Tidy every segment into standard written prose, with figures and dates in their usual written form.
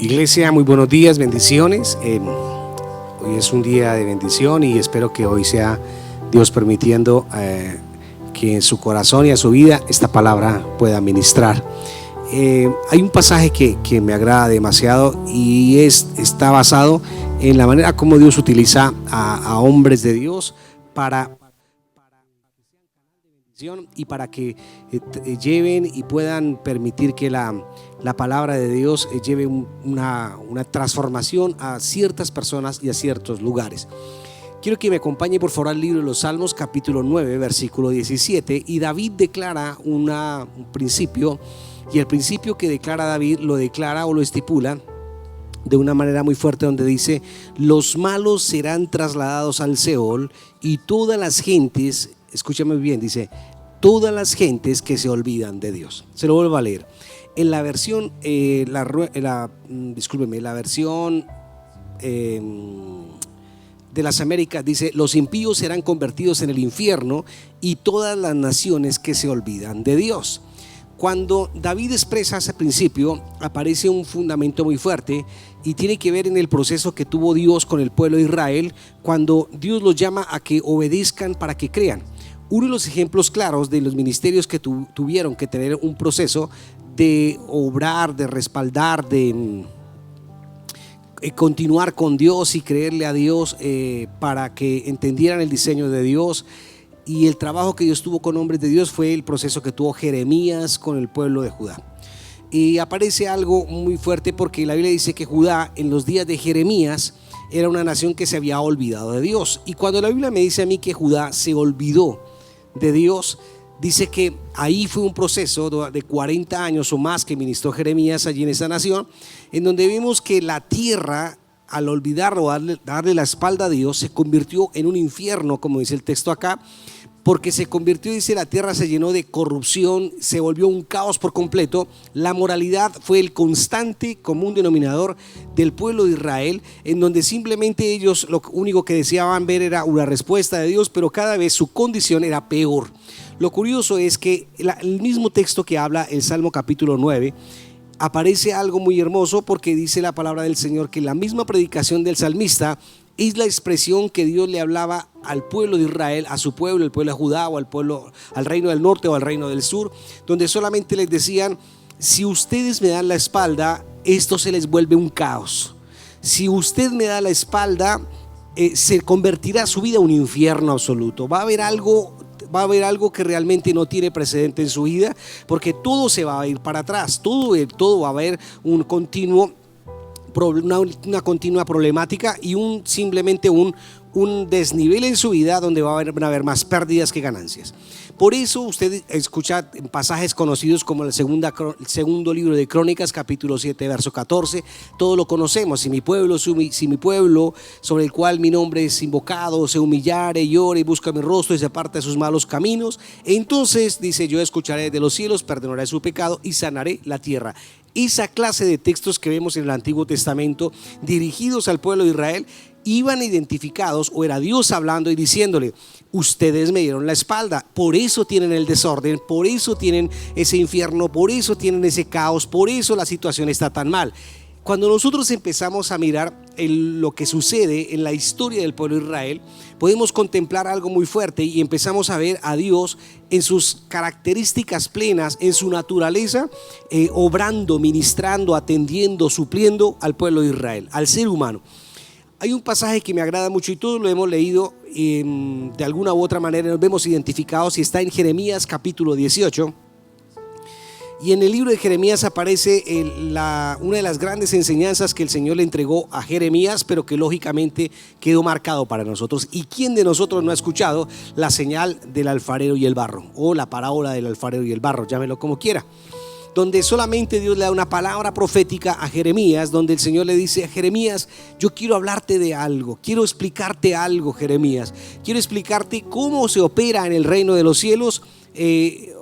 Iglesia, muy buenos días, bendiciones. Hoy es un día de bendición y espero que hoy sea Dios permitiendo que en su corazón y a su vida esta palabra pueda ministrar. Hay un pasaje que me agrada demasiado y está basado en la manera como Dios utiliza a hombres de Dios para y para que lleven y puedan permitir que la palabra de Dios lleve una transformación a ciertas personas y a ciertos lugares. Quiero que me acompañe por favor al libro de los Salmos, capítulo 9, versículo 17. Y David declara un principio, y el principio que declara David lo declara o lo estipula de una manera muy fuerte, donde dice: los malos serán trasladados al Seol, y todas las gentes, escúchame bien, dice, todas las gentes que se olvidan de Dios. Se lo vuelvo a leer. En la versión, la versión de las Américas dice: los impíos serán convertidos en el infierno y todas las naciones que se olvidan de Dios. Cuando David expresa ese principio, aparece un fundamento muy fuerte y tiene que ver en el proceso que tuvo Dios con el pueblo de Israel, cuando Dios los llama a que obedezcan para que crean. Uno de los ejemplos claros de los ministerios que tuvieron que tener un proceso de obrar, de respaldar, de continuar con Dios y creerle a Dios para que entendieran el diseño de Dios y el trabajo que Dios tuvo con hombres de Dios, fue el proceso que tuvo Jeremías con el pueblo de Judá. Y aparece algo muy fuerte, porque la Biblia dice que Judá en los días de Jeremías era una nación que se había olvidado de Dios. Y cuando la Biblia me dice a mí que Judá se olvidó de Dios, dice que ahí fue un proceso de 40 años o más que ministró Jeremías allí en esa nación, en donde vimos que la tierra, al olvidarlo, darle la espalda a Dios, se convirtió en un infierno, como dice el texto acá, porque se convirtió, dice, la tierra se llenó de corrupción, se volvió un caos por completo. La moralidad fue el constante común denominador del pueblo de Israel, en donde simplemente ellos lo único que deseaban ver era una respuesta de Dios, pero cada vez su condición era peor. Lo curioso es que el mismo texto que habla el Salmo capítulo 9, aparece algo muy hermoso, porque dice la palabra del Señor que la misma predicación del salmista es la expresión que Dios le hablaba al pueblo de Israel, a su pueblo, el pueblo de Judá, o al reino del norte o al reino del sur, donde solamente les decían: si ustedes me dan la espalda, esto se les vuelve un caos. Si usted me da la espalda, se convertirá su vida en un infierno absoluto. Va a haber algo que realmente no tiene precedente en su vida, porque todo se va a ir para atrás, todo va a haber un continuo, una continua problemática y simplemente un desnivel en su vida, donde van a haber más pérdidas que ganancias. Por eso usted escucha pasajes conocidos como el segundo libro de Crónicas, capítulo 7, verso 14. Todos lo conocemos: si mi pueblo sobre el cual mi nombre es invocado se humillare, llore y busca mi rostro y se aparta de sus malos caminos, entonces, dice, yo escucharé de los cielos, perdonaré su pecado y sanaré la tierra. Esa clase de textos que vemos en el Antiguo Testamento dirigidos al pueblo de Israel iban identificados, o era Dios hablando y diciéndole: ustedes me dieron la espalda, por eso tienen el desorden, por eso tienen ese infierno, por eso tienen ese caos, por eso la situación está tan mal. Cuando nosotros empezamos a mirar lo que sucede en la historia del pueblo de Israel, podemos contemplar algo muy fuerte y empezamos a ver a Dios en sus características plenas, en su naturaleza, obrando, ministrando, atendiendo, supliendo al pueblo de Israel, al ser humano. Hay un pasaje que me agrada mucho y todos lo hemos leído de alguna u otra manera, nos vemos identificados, y está en Jeremías capítulo 18. Y en el libro de Jeremías aparece una de las grandes enseñanzas que el Señor le entregó a Jeremías, pero que lógicamente quedó marcado para nosotros. ¿Y quién de nosotros no ha escuchado la señal del alfarero y el barro, o la parábola del alfarero y el barro, llámelo como quiera? Donde solamente Dios le da una palabra profética a Jeremías, donde el Señor le dice a Jeremías: yo quiero hablarte de algo, quiero explicarte algo, Jeremías, quiero explicarte cómo se opera en el reino de los cielos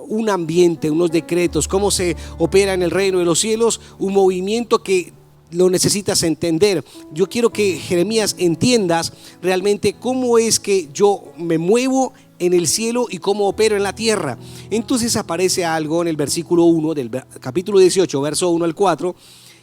un ambiente, unos decretos, cómo se opera en el reino de los cielos un movimiento que lo necesitas entender. Yo quiero que, Jeremías, entiendas realmente cómo es que yo me muevo en el cielo y cómo opero en la tierra. Entonces aparece algo en el versículo 1 del capítulo 18, verso 1 al 4,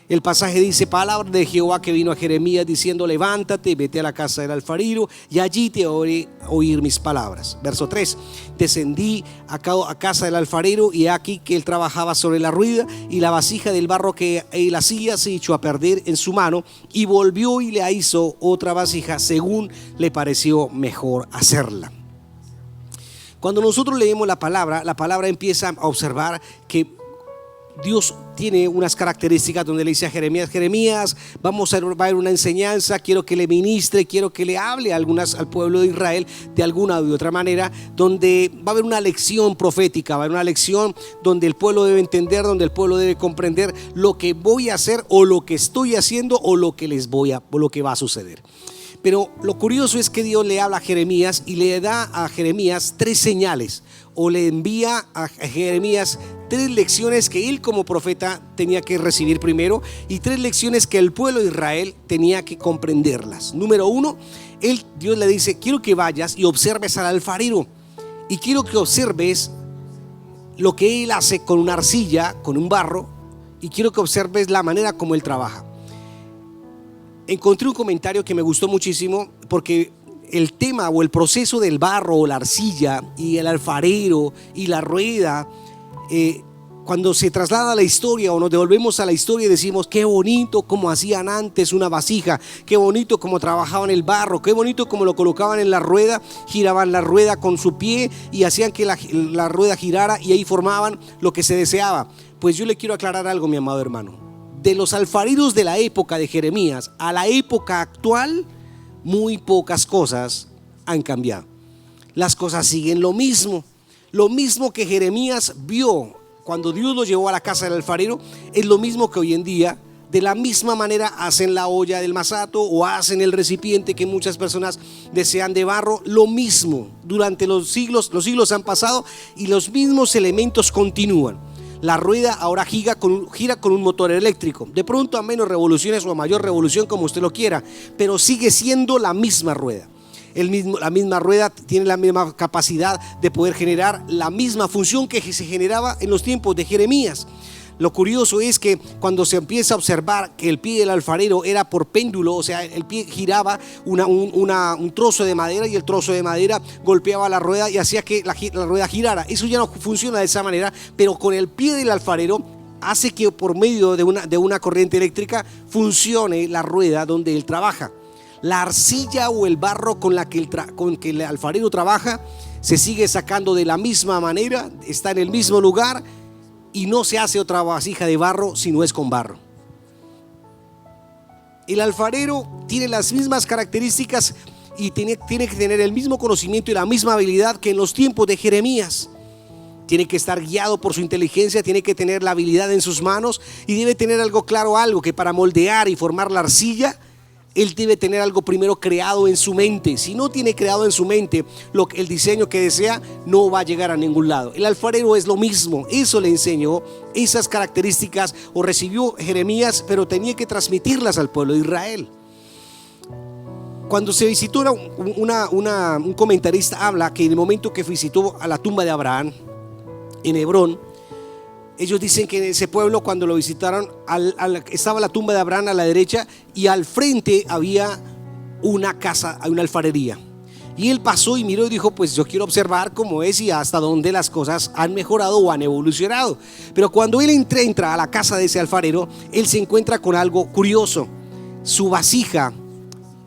El pasaje dice: palabra de Jehová que vino a Jeremías diciendo: levántate, vete a la casa del alfarero y allí te haré oír mis palabras. Verso 3: descendí a casa del alfarero y he aquí que él trabajaba sobre la rueda, y la vasija del barro que él hacía se echó a perder en su mano, y volvió y le hizo otra vasija según le pareció mejor hacerla. Cuando nosotros leemos la palabra empieza a observar que Dios tiene unas características donde le dice a Jeremías: Jeremías, va a haber una enseñanza, quiero que le ministre, quiero que le hable al pueblo de Israel de alguna u otra manera, donde va a haber una lección profética, va a haber una lección donde el pueblo debe entender, donde el pueblo debe comprender lo que voy a hacer o lo que estoy haciendo o lo que va a suceder. Pero lo curioso es que Dios le habla a Jeremías y le da a Jeremías 3 señales, o le envía a Jeremías 3 lecciones que él como profeta tenía que recibir primero, y 3 lecciones que el pueblo de Israel tenía que comprenderlas. Número 1, Dios le dice: quiero que vayas y observes al alfarero, y quiero que observes lo que él hace con una arcilla, con un barro, y quiero que observes la manera como él trabaja. Encontré un comentario que me gustó muchísimo, porque el tema o el proceso del barro o la arcilla y el alfarero y la rueda, cuando se traslada a la historia o nos devolvemos a la historia y decimos: qué bonito como hacían antes una vasija, qué bonito como trabajaban el barro, qué bonito como lo colocaban en la rueda, giraban la rueda con su pie y hacían que la rueda girara, y ahí formaban lo que se deseaba. Pues yo le quiero aclarar algo, mi amado hermano. De los alfareros de la época de Jeremías a la época actual, muy pocas cosas han cambiado. Las cosas siguen lo mismo que Jeremías vio cuando Dios lo llevó a la casa del alfarero, es lo mismo que hoy en día. De la misma manera hacen la olla del masato o hacen el recipiente que muchas personas desean de barro. Lo mismo durante los siglos han pasado y los mismos elementos continúan. La rueda ahora gira con un motor eléctrico, de pronto a menos revoluciones o a mayor revolución, como usted lo quiera, pero sigue siendo la misma rueda. La misma rueda tiene la misma capacidad de poder generar la misma función que se generaba en los tiempos de Jeremías. Lo curioso es que cuando se empieza a observar que el pie del alfarero era por péndulo, o sea, el pie giraba un trozo de madera, y el trozo de madera golpeaba la rueda y hacía que la rueda girara. Eso ya no funciona de esa manera, pero con el pie del alfarero hace que por medio de una corriente eléctrica funcione la rueda donde él trabaja. La arcilla o el barro con que el alfarero trabaja se sigue sacando de la misma manera, está en el mismo lugar, y no se hace otra vasija de barro si no es con barro. El alfarero tiene las mismas características y tiene que tener el mismo conocimiento y la misma habilidad que en los tiempos de Jeremías. Tiene que estar guiado por su inteligencia, tiene que tener la habilidad en sus manos y debe tener algo claro, algo que para moldear y formar la arcilla, él debe tener algo primero creado en su mente. Si no tiene creado en su mente el diseño que desea, no va a llegar a ningún lado. El alfarero es lo mismo. Eso le enseñó, esas características o recibió Jeremías, pero tenía que transmitirlas al pueblo de Israel. Cuando se visitó un comentarista habla que en el momento que visitó a la tumba de Abraham en Hebrón, ellos dicen que en ese pueblo, cuando lo visitaron, estaba la tumba de Abraham a la derecha y al frente había una casa, una alfarería. Y él pasó y miró y dijo: pues yo quiero observar cómo es y hasta dónde las cosas han mejorado o han evolucionado. Pero cuando él entra a la casa de ese alfarero, él se encuentra con algo curioso. Su vasija,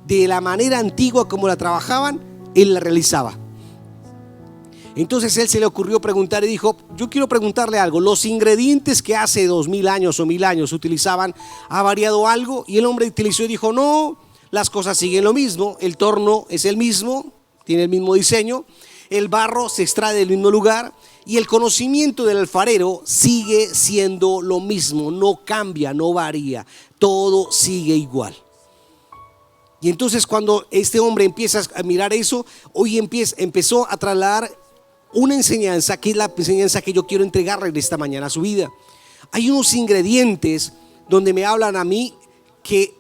de la manera antigua como la trabajaban, él la realizaba. Entonces él se le ocurrió preguntar y dijo: yo quiero preguntarle algo, los ingredientes que hace 2000 años o 1000 años utilizaban, ¿ha variado algo? Y el hombre utilizó y dijo: no, las cosas siguen lo mismo, el torno es el mismo, tiene el mismo diseño, el barro se extrae del mismo lugar y el conocimiento del alfarero sigue siendo lo mismo, no cambia, no varía, todo sigue igual. Y entonces cuando este hombre empieza a mirar eso, hoy empezó a trasladar una enseñanza que es la enseñanza que yo quiero entregarle esta mañana a su vida. Hay unos ingredientes donde me hablan a mí que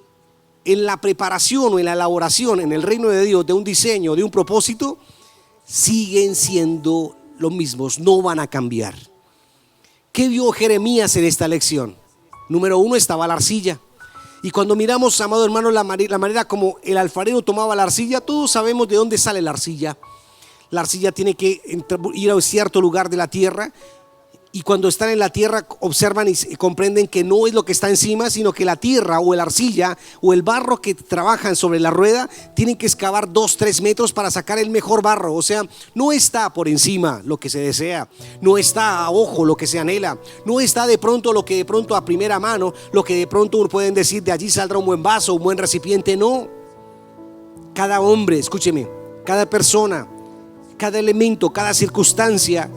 en la preparación o en la elaboración en el reino de Dios de un diseño, de un propósito, siguen siendo los mismos, no van a cambiar. ¿Qué vio Jeremías en esta lección? Número uno estaba la arcilla. Y cuando miramos, amado hermano, la manera como el alfarero tomaba la arcilla, todos sabemos de dónde sale la arcilla. La arcilla tiene que ir a un cierto lugar de la tierra. Y cuando están en la tierra observan y comprenden que no es lo que está encima, sino que la tierra o la arcilla o el barro que trabajan sobre la rueda tienen que excavar 2-3 metros para sacar el mejor barro. O sea, no está por encima lo que se desea, no está a ojo lo que se anhela, no está de pronto lo que de pronto a primera mano, lo que de pronto pueden decir de allí saldrá un buen vaso, un buen recipiente. No, cada hombre, escúcheme, cada persona, cada elemento, cada circunstancia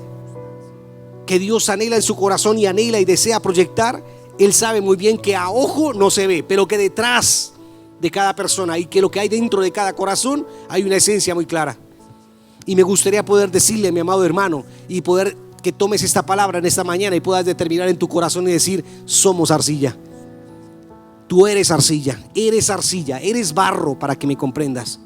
que Dios anhela en su corazón y anhela y desea proyectar, Él sabe muy bien que a ojo no se ve, pero que detrás de cada persona y que lo que hay dentro de cada corazón hay una esencia muy clara. Y me gustaría poder decirle, mi amado hermano, y poder que tomes esta palabra en esta mañana y puedas determinar en tu corazón y decir: somos arcilla. Tú eres arcilla, eres barro, para que me comprendas.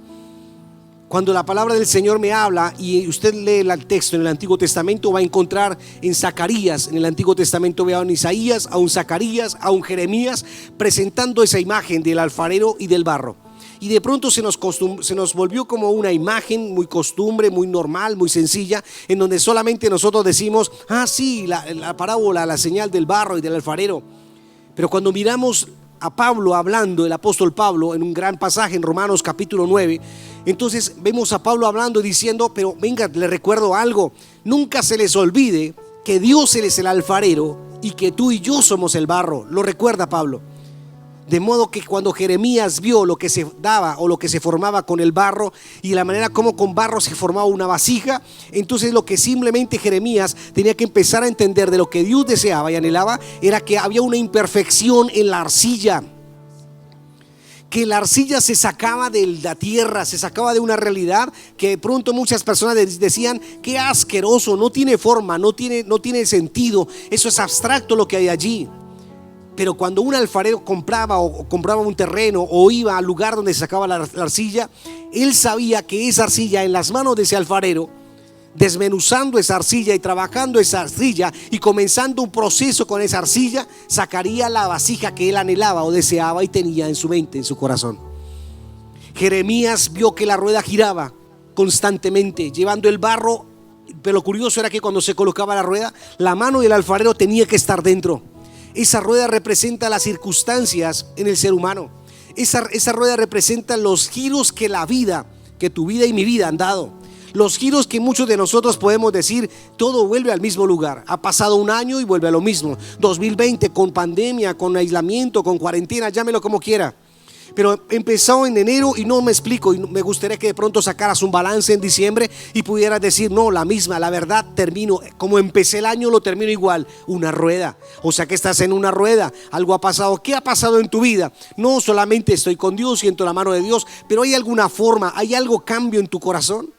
Cuando la palabra del Señor me habla y usted lee el texto en el Antiguo Testamento, va a encontrar en Zacarías, en el Antiguo Testamento, ve a un Isaías, a un Zacarías, a un Jeremías, presentando esa imagen del alfarero y del barro. Y de pronto se nos volvió como una imagen muy costumbre, muy normal, muy sencilla, en donde solamente nosotros decimos: ah, sí, la parábola, la señal del barro y del alfarero. Pero cuando miramos a Pablo hablando, el apóstol Pablo, en un gran pasaje en Romanos capítulo 9, entonces vemos a Pablo hablando y diciendo: pero venga, le recuerdo algo, nunca se les olvide que Dios es el alfarero y que tú y yo somos el barro. Lo recuerda Pablo. De modo que cuando Jeremías vio lo que se daba o lo que se formaba con el barro y la manera como con barro se formaba una vasija, entonces lo que simplemente Jeremías tenía que empezar a entender de lo que Dios deseaba y anhelaba era que había una imperfección en la arcilla, que la arcilla se sacaba de la tierra, se sacaba de una realidad que de pronto muchas personas decían: qué asqueroso, no tiene forma, no tiene sentido, eso es abstracto lo que hay allí. Pero cuando un alfarero compraba un terreno o iba al lugar donde se sacaba la arcilla, él sabía que esa arcilla en las manos de ese alfarero, desmenuzando esa arcilla y trabajando esa arcilla y comenzando un proceso con esa arcilla, sacaría la vasija que él anhelaba o deseaba y tenía en su mente, en su corazón. Jeremías vio que la rueda giraba constantemente, llevando el barro, pero lo curioso era que cuando se colocaba la rueda, la mano del alfarero tenía que estar dentro. Esa rueda representa las circunstancias en el ser humano. Esa rueda representa los giros que que tu vida y mi vida han dado. Los giros que muchos de nosotros podemos decir: todo vuelve al mismo lugar. Ha pasado un año y vuelve a lo mismo. 2020 con pandemia, con aislamiento, con cuarentena, llámelo como quiera. Pero empezó en enero y no me explico, y me gustaría que de pronto sacaras un balance en diciembre y pudieras decir: no, la verdad termino, como empecé el año lo termino igual, una rueda. O sea que estás en una rueda, algo ha pasado. ¿Qué ha pasado en tu vida? No solamente estoy con Dios, siento la mano de Dios, pero hay alguna forma, hay algo cambio en tu corazón.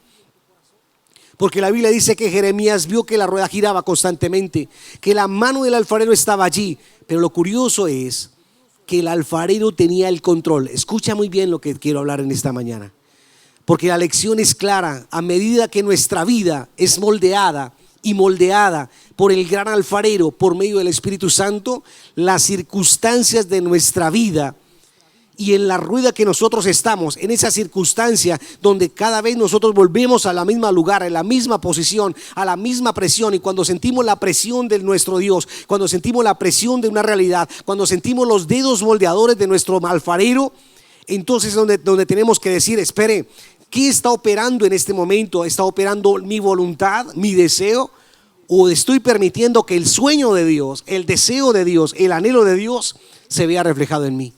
Porque la Biblia dice que Jeremías vio que la rueda giraba constantemente, que la mano del alfarero estaba allí. Pero lo curioso es que el alfarero tenía el control. Escucha muy bien lo que quiero hablar en esta mañana, porque la lección es clara. A medida que nuestra vida es moldeada por el gran alfarero, por medio del Espíritu Santo, las circunstancias de nuestra vida y en la rueda que nosotros estamos, en esa circunstancia donde cada vez nosotros volvemos a la misma lugar, en la misma posición, a la misma presión, y cuando sentimos la presión de nuestro Dios, cuando sentimos la presión de una realidad, cuando sentimos los dedos moldeadores de nuestro alfarero, entonces donde tenemos que decir: espere, ¿qué está operando en este momento? ¿Está operando mi voluntad, mi deseo? ¿O estoy permitiendo que el sueño de Dios, el deseo de Dios, el anhelo de Dios se vea reflejado en mí?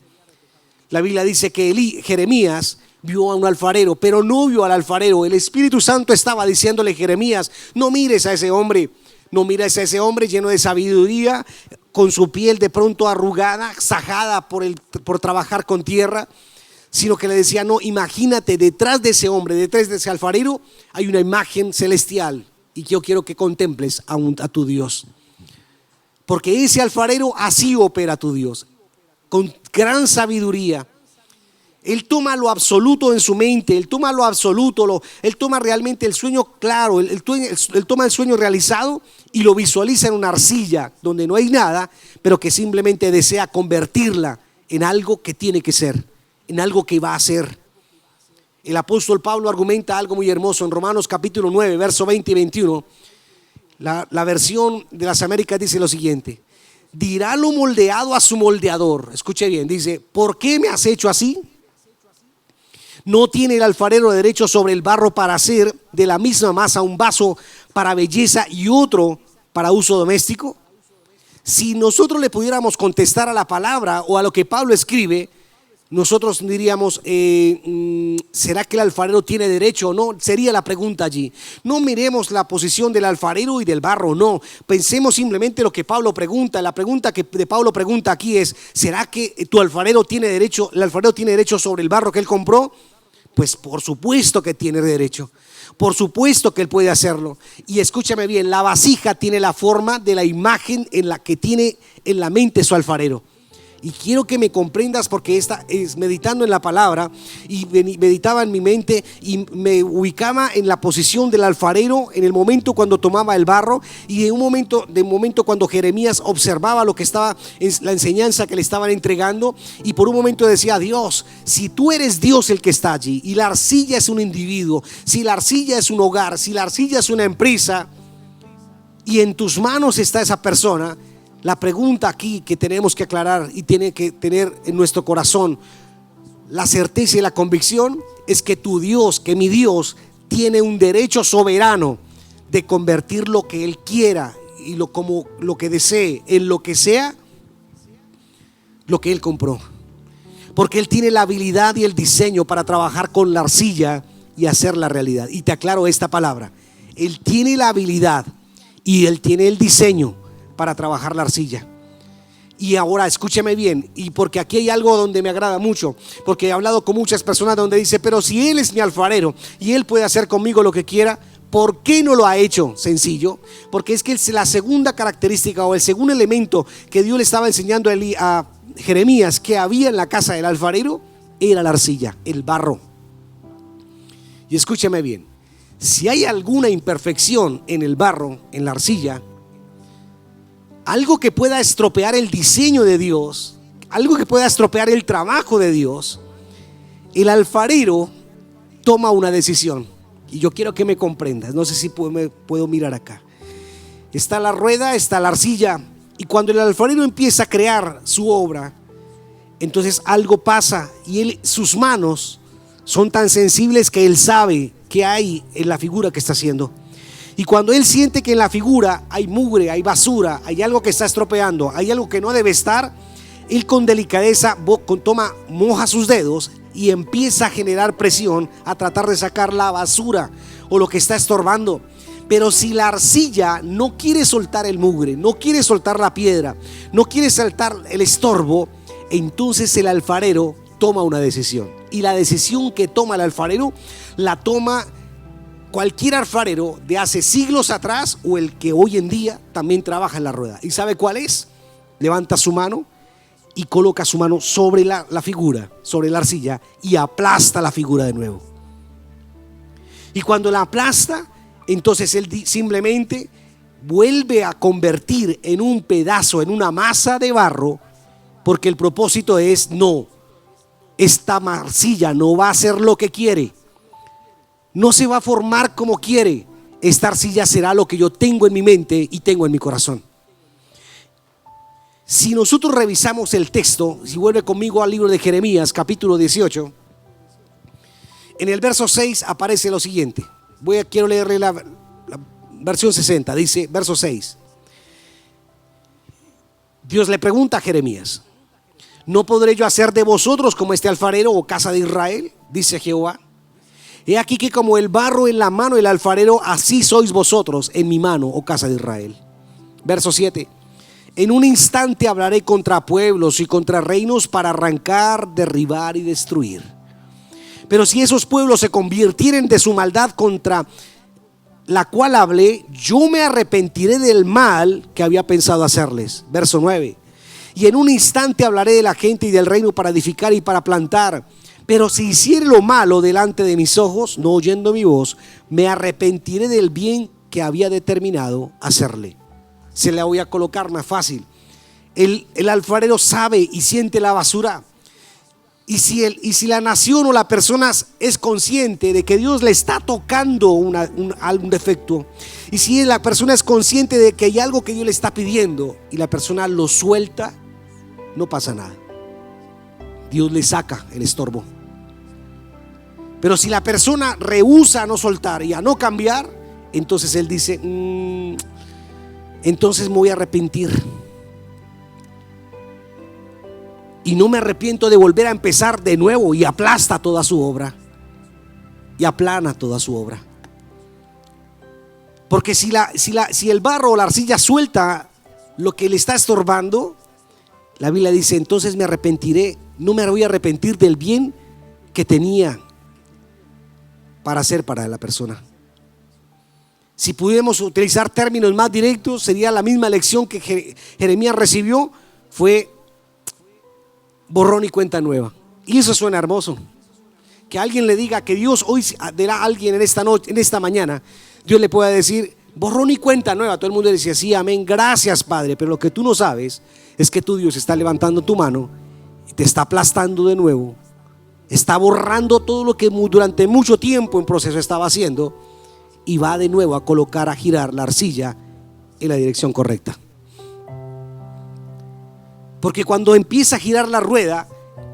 La Biblia dice que Jeremías vio a un alfarero, pero no vio al alfarero. El Espíritu Santo estaba diciéndole a Jeremías: no mires a ese hombre, no mires a ese hombre lleno de sabiduría, con su piel de pronto arrugada, sajada por trabajar con tierra, sino que le decía: no, imagínate, detrás de ese hombre, detrás de ese alfarero hay una imagen celestial, y yo quiero que contemples a tu Dios, porque ese alfarero así opera tu Dios, con gran sabiduría. Él toma lo absoluto en su mente, él toma lo absoluto, él toma realmente el sueño claro, él toma el sueño realizado y lo visualiza en una arcilla donde no hay nada, pero que simplemente desea convertirla en algo que tiene que ser, en algo que va a ser. El apóstol Pablo argumenta algo muy hermoso en Romanos capítulo 9, verso 20 y 21. La versión de las Américas dice lo siguiente: dirá lo moldeado a su moldeador. Escuche bien, dice: ¿por qué me has hecho así? ¿No tiene el alfarero derecho sobre el barro para hacer de la misma masa un vaso para belleza y otro para uso doméstico? Si nosotros le pudiéramos contestar a la palabra o a lo que Pablo escribe, nosotros diríamos, ¿será que el alfarero tiene derecho o no? Sería la pregunta allí. No miremos la posición del alfarero y del barro, no. Pensemos simplemente lo que Pablo pregunta. La pregunta que de Pablo pregunta aquí es: ¿será que el alfarero tiene derecho sobre el barro que él compró? Pues por supuesto que tiene derecho. Por supuesto que él puede hacerlo. Y escúchame bien, la vasija tiene la forma de la imagen en la que tiene en la mente su alfarero. Y quiero que me comprendas, porque esta es meditando en la palabra y meditaba en mi mente y me ubicaba en la posición del alfarero en el momento cuando tomaba el barro, y de un momento cuando Jeremías observaba lo que estaba, la enseñanza que le estaban entregando, y por un momento decía: Dios, si tú eres Dios el que está allí, y la arcilla es un individuo, si la arcilla es un hogar, si la arcilla es una empresa, y en tus manos está esa persona, la pregunta aquí que tenemos que aclarar y tiene que tener en nuestro corazón la certeza y la convicción es que tu Dios, que mi Dios, tiene un derecho soberano de convertir lo que Él quiera y como lo que desee en lo que sea lo que Él compró. Porque Él tiene la habilidad y el diseño para trabajar con la arcilla y hacerla realidad. Y te aclaro esta palabra: Él tiene la habilidad y Él tiene el diseño para trabajar la arcilla. Y ahora escúcheme bien, y porque aquí hay algo donde me agrada mucho, porque he hablado con muchas personas donde dice: pero si Él es mi alfarero y Él puede hacer conmigo lo que quiera, ¿por qué no lo ha hecho? Sencillo, porque es que la segunda característica o el segundo elemento que Dios le estaba enseñando a Jeremías que había en la casa del alfarero era la arcilla, el barro. Y escúcheme bien, si hay alguna imperfección en el barro, en la arcilla, algo que pueda estropear el diseño de Dios, algo que pueda estropear el trabajo de Dios, el alfarero toma una decisión. Y yo quiero que me comprendas, no sé si puedo mirar acá. Está la rueda, está la arcilla, y cuando el alfarero empieza a crear su obra, entonces algo pasa, y sus manos son tan sensibles que él sabe qué hay en la figura que está haciendo. Y cuando él siente que en la figura hay mugre, hay basura, hay algo que está estropeando, hay algo que no debe estar, él con delicadeza moja sus dedos y empieza a generar presión a tratar de sacar la basura o lo que está estorbando. Pero si la arcilla no quiere soltar el mugre, no quiere soltar la piedra, no quiere soltar el estorbo, entonces el alfarero toma una decisión. Y la decisión que toma el alfarero la toma cualquier alfarero de hace siglos atrás o el que hoy en día también trabaja en la rueda. ¿Y sabe cuál es? Levanta su mano y coloca su mano sobre la figura, sobre la arcilla, y aplasta la figura de nuevo. Y cuando la aplasta, entonces él simplemente vuelve a convertir en un pedazo, en una masa de barro, porque el propósito es: no, esta arcilla no va a hacer lo que quiere, no se va a formar como quiere. Esta arcilla será lo que yo tengo en mi mente y tengo en mi corazón. Si nosotros revisamos el texto, si vuelve conmigo al libro de Jeremías capítulo 18, en el verso 6 aparece lo siguiente. Quiero leerle la versión 60. Dice, verso 6: Dios le pregunta a Jeremías: ¿no podré yo hacer de vosotros como este alfarero, o casa de Israel? Dice Jehová. He aquí que como el barro en la mano del alfarero, así sois vosotros en mi mano, oh casa de Israel. Verso 7: en un instante hablaré contra pueblos y contra reinos para arrancar, derribar y destruir. Pero si esos pueblos se convirtieren de su maldad contra la cual hablé, yo me arrepentiré del mal que había pensado hacerles. Verso 9: y en un instante hablaré de la gente y del reino para edificar y para plantar, Pero si hiciere lo malo delante de mis ojos, no oyendo mi voz, me arrepentiré del bien que había determinado hacerle. Se la voy a colocar más fácil. El alfarero sabe y siente la basura. Y si la nación o la persona es consciente de que Dios le está tocando algún defecto, y si la persona es consciente de que hay algo que Dios le está pidiendo y la persona lo suelta, no pasa nada. Dios le saca el estorbo. Pero si la persona rehúsa a no soltar y a no cambiar, entonces él dice, entonces me voy a arrepentir. Y no me arrepiento de volver a empezar de nuevo, y aplasta toda su obra y aplana toda su obra. Porque si el barro o la arcilla suelta lo que le está estorbando, la Biblia dice, entonces me arrepentiré. No me voy a arrepentir del bien que tenía para hacer para la persona. Si pudiéramos utilizar términos más directos, sería la misma lección que Jeremías recibió, fue borrón y cuenta nueva. Y eso suena hermoso. Que alguien le diga que Dios hoy dará a alguien en esta noche, en esta mañana, Dios le pueda decir borrón y cuenta nueva. Todo el mundo decía sí, amén, gracias Padre. Pero lo que tú no sabes es que tu Dios está levantando tu mano y te está aplastando de nuevo. Está borrando todo lo que durante mucho tiempo en proceso estaba haciendo, y va de nuevo a colocar, a girar la arcilla en la dirección correcta. Porque cuando empieza a girar la rueda,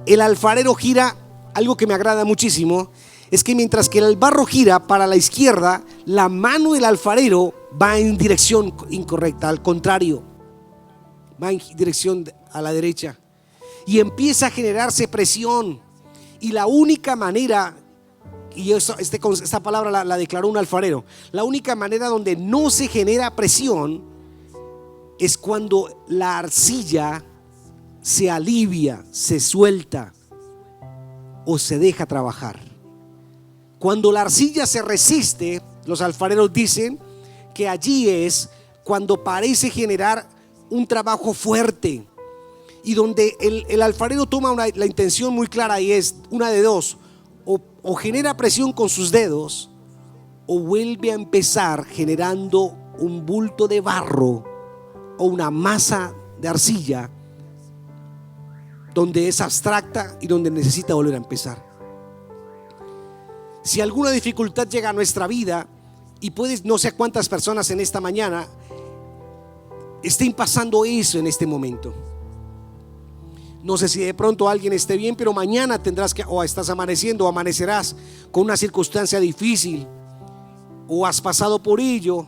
el alfarero gira. Algo que me agrada muchísimo es que mientras que el barro gira para la izquierda, la mano del alfarero va en dirección incorrecta, al contrario, va en dirección a la derecha, y empieza a generarse presión. Y la única manera, y esta palabra la declaró un alfarero, la única manera donde no se genera presión es cuando la arcilla se alivia, se suelta o se deja trabajar. Cuando la arcilla se resiste, los alfareros dicen que allí es cuando parece generar un trabajo fuerte, y donde el alfarero toma la intención muy clara, y es una de dos: o genera presión con sus dedos, o vuelve a empezar generando un bulto de barro o una masa de arcilla donde es abstracta y donde necesita volver a empezar. Si alguna dificultad llega a nuestra vida, y puedes, no sé cuántas personas en esta mañana estén pasando eso en este momento. No sé si de pronto alguien esté bien, pero mañana tendrás que, o estás amaneciendo o amanecerás con una circunstancia difícil, o has pasado por ello,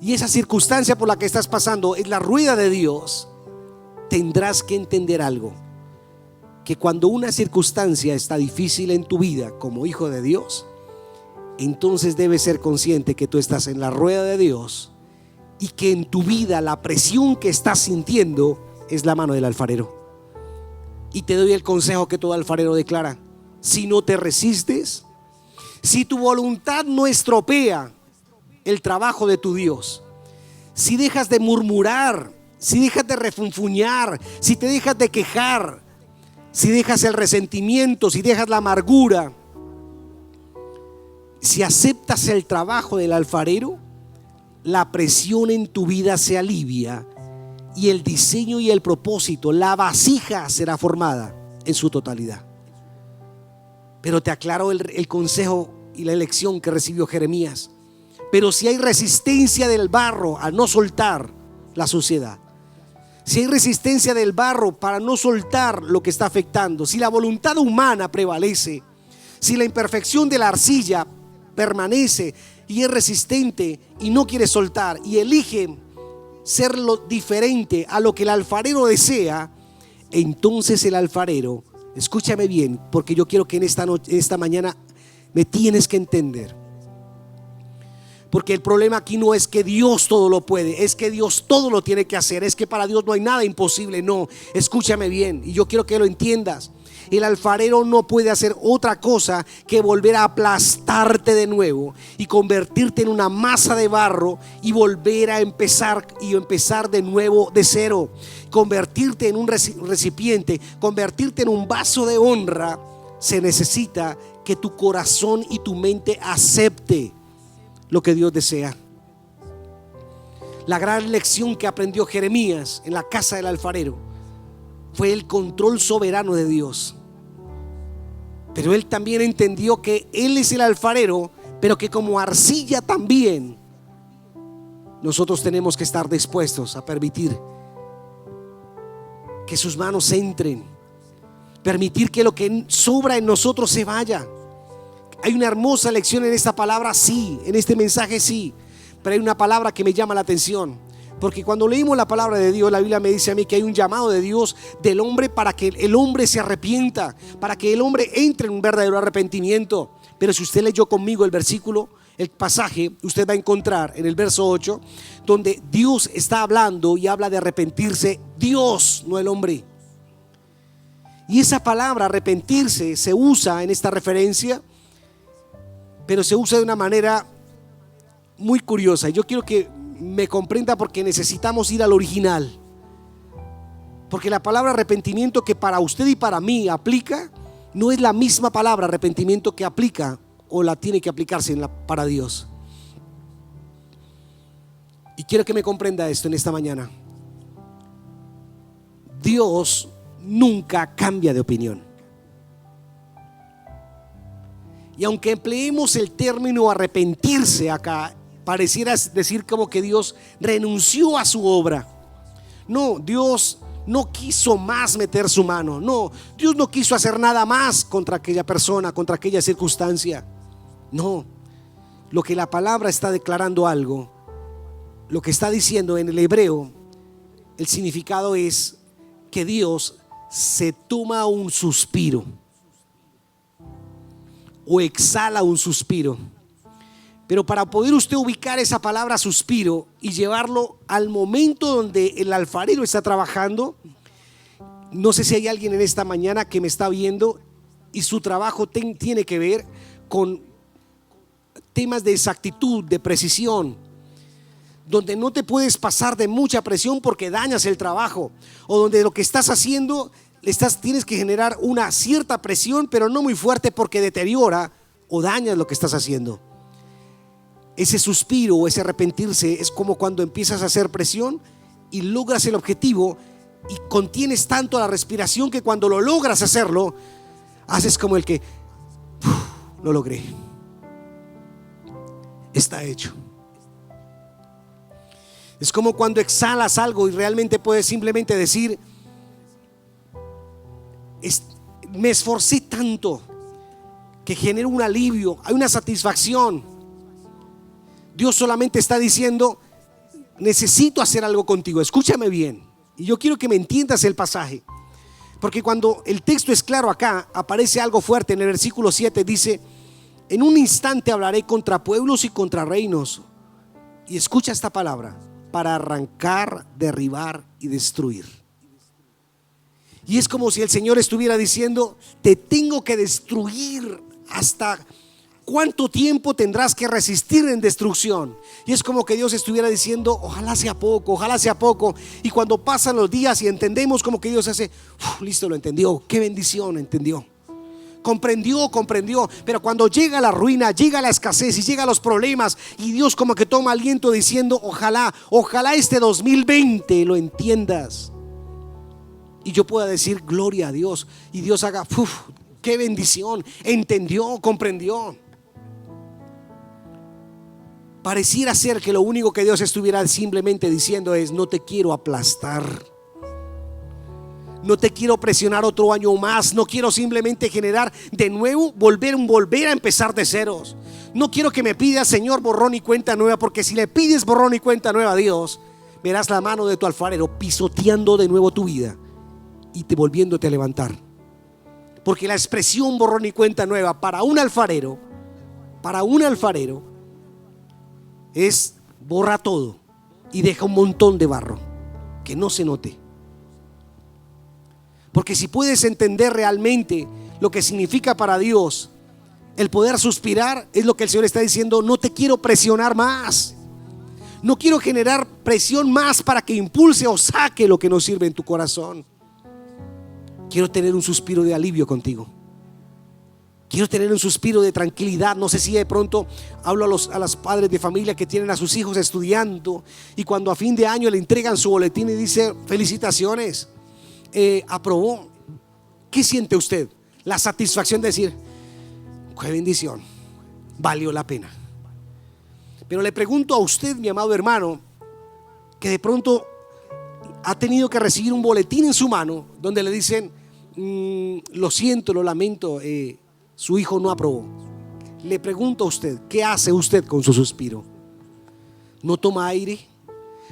y esa circunstancia por la que estás pasando es la rueda de Dios. Tendrás que entender algo: que cuando una circunstancia está difícil en tu vida como hijo de Dios, entonces debes ser consciente que tú estás en la rueda de Dios, y que en tu vida la presión que estás sintiendo es la mano del alfarero. Y te doy el consejo que todo alfarero declara: si no te resistes, si tu voluntad no estropea el trabajo de tu Dios, si dejas de murmurar, si dejas de refunfuñar, si te dejas de quejar, si dejas el resentimiento, si dejas la amargura, si aceptas el trabajo del alfarero, la presión en tu vida se alivia, y el diseño y el propósito, la vasija será formada en su totalidad. Pero te aclaro el consejo y la elección que recibió Jeremías. Pero si hay resistencia del barro a no soltar la suciedad, si hay resistencia del barro para no soltar lo que está afectando, si la voluntad humana prevalece, si la imperfección de la arcilla permanece y es resistente y no quiere soltar, y elige ser lo diferente a lo que el alfarero desea, entonces el alfarero, escúchame bien, porque yo quiero que en esta mañana me tienes que entender. Porque el problema aquí no es que Dios todo lo puede, es que Dios todo lo tiene que hacer, es que para Dios no hay nada imposible. No, escúchame bien, y yo quiero que lo entiendas. El alfarero no puede hacer otra cosa que volver a aplastarte de nuevo y convertirte en una masa de barro, y volver a empezar de nuevo de cero, convertirte en un recipiente, convertirte en un vaso de honra se necesita que tu corazón y tu mente acepte lo que Dios desea. La gran lección que aprendió Jeremías en la casa del alfarero fue el control soberano de Dios. Pero él también entendió que él es el alfarero, pero que como arcilla también nosotros tenemos que estar dispuestos a permitir que sus manos entren, permitir que lo que sobra en nosotros se vaya. Hay una hermosa lección en esta palabra, sí, en este mensaje, sí, pero hay una palabra que me llama la atención, porque cuando leímos la palabra de Dios, la Biblia me dice a mí que hay un llamado de Dios del hombre para que el hombre se arrepienta, para que el hombre entre en un verdadero arrepentimiento. Pero si usted leyó conmigo el versículo, el pasaje, usted va a encontrar en el verso 8 donde Dios está hablando y habla de arrepentirse, Dios, no el hombre. Y esa palabra arrepentirse se usa en esta referencia, pero se usa de una manera muy curiosa. Yo quiero que me comprenda, porque necesitamos ir al original, porque la palabra arrepentimiento que para usted y para mí aplica no es la misma palabra arrepentimiento que aplica o la tiene que aplicarse para Dios. Y quiero que me comprenda esto en esta mañana. Dios nunca cambia de opinión. Y aunque empleemos el término arrepentirse acá, pareciera decir como que Dios renunció a su obra. No, Dios no quiso más meter su mano. No, Dios no quiso hacer nada más contra aquella persona, contra aquella circunstancia. No, lo que la palabra está declarando algo, lo que está diciendo en el hebreo, el significado es que Dios se toma un suspiro o exhala un suspiro. Pero para poder usted ubicar esa palabra suspiro y llevarlo al momento donde el alfarero está trabajando, no sé si hay alguien en esta mañana que me está viendo y su trabajo tiene que ver con temas de exactitud, de precisión, donde no te puedes pasar de mucha presión porque dañas el trabajo, o donde lo que estás haciendo tienes que generar una cierta presión, pero no muy fuerte porque deteriora o dañas lo que estás haciendo. Ese suspiro o ese arrepentirse es como cuando empiezas a hacer presión y logras el objetivo y contienes tanto la respiración que cuando lo logras hacerlo, haces como el que lo logré, está hecho. Es como cuando exhalas algo y realmente puedes simplemente decir, me esforcé tanto, que genera un alivio, hay una satisfacción. Dios solamente está diciendo, necesito hacer algo contigo. Escúchame bien, y yo quiero que me entiendas el pasaje, porque cuando el texto es claro acá, aparece algo fuerte. En el versículo 7 dice, en un instante hablaré contra pueblos y contra reinos. Y escucha esta palabra, para arrancar, derribar y destruir. Y es como si el Señor estuviera diciendo, te tengo que destruir. ¿Hasta cuánto tiempo tendrás que resistir en destrucción? Y es como que Dios estuviera diciendo, ojalá sea poco, ojalá sea poco. Y cuando pasan los días y entendemos, como que Dios hace, listo, lo entendió, qué bendición, entendió, comprendió. Pero cuando llega la ruina, llega la escasez y llegan los problemas, y Dios como que toma aliento diciendo, ojalá este 2020 lo entiendas y yo pueda decir gloria a Dios, y Dios haga, qué bendición, entendió, comprendió. Pareciera ser que lo único que Dios estuviera simplemente diciendo es, no te quiero aplastar, no te quiero presionar otro año más, no quiero simplemente generar de nuevo, volver a empezar de ceros. No quiero que me pidas, Señor, borrón y cuenta nueva, porque si le pides borrón y cuenta nueva a Dios, verás la mano de tu alfarero pisoteando de nuevo tu vida y volviéndote a levantar. Porque la expresión borrón y cuenta nueva para un alfarero es borra todo y deja un montón de barro que no se note. Porque si puedes entender realmente lo que significa para Dios el poder suspirar, es lo que el Señor está diciendo, no te quiero presionar más, no quiero generar presión más para que impulse o saque lo que no sirve en tu corazón. Quiero tener un suspiro de alivio contigo. Quiero tener un suspiro de tranquilidad. No sé si de pronto hablo a los padres de familia que tienen a sus hijos estudiando y cuando a fin de año le entregan su boletín y dice felicitaciones, aprobó. ¿Qué siente usted? La satisfacción de decir, qué bendición, valió la pena. Pero le pregunto a usted, mi amado hermano, que de pronto ha tenido que recibir un boletín en su mano donde le dicen, lo siento, lo lamento, su hijo no aprobó. Le pregunto a usted, ¿qué hace usted con su suspiro? ¿No toma aire?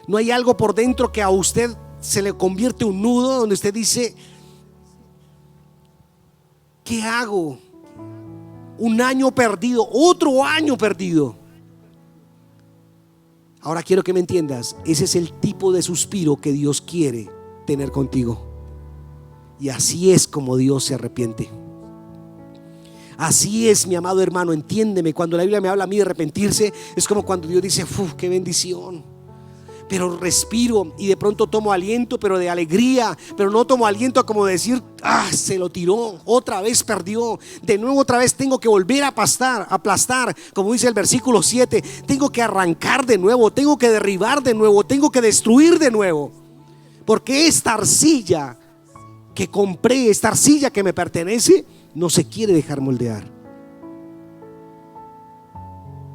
¿No hay algo por dentro que a usted se le convierte un nudo donde usted dice, ¿qué hago? Un año perdido, otro año perdido. Ahora quiero que me entiendas, ese es el tipo de suspiro que Dios quiere tener contigo. Y así es como Dios se arrepiente. Así es, mi amado hermano, entiéndeme. Cuando la Biblia me habla a mí de arrepentirse, es como cuando Dios dice, qué bendición. Pero respiro y de pronto tomo aliento, pero de alegría. Pero no tomo aliento como decir, se lo tiró, otra vez perdió. De nuevo otra vez tengo que volver a aplastar, como dice el versículo 7. Tengo que arrancar de nuevo, tengo que derribar de nuevo, tengo que destruir de nuevo. Porque esta arcilla que compré, esta arcilla que me pertenece, no se quiere dejar moldear.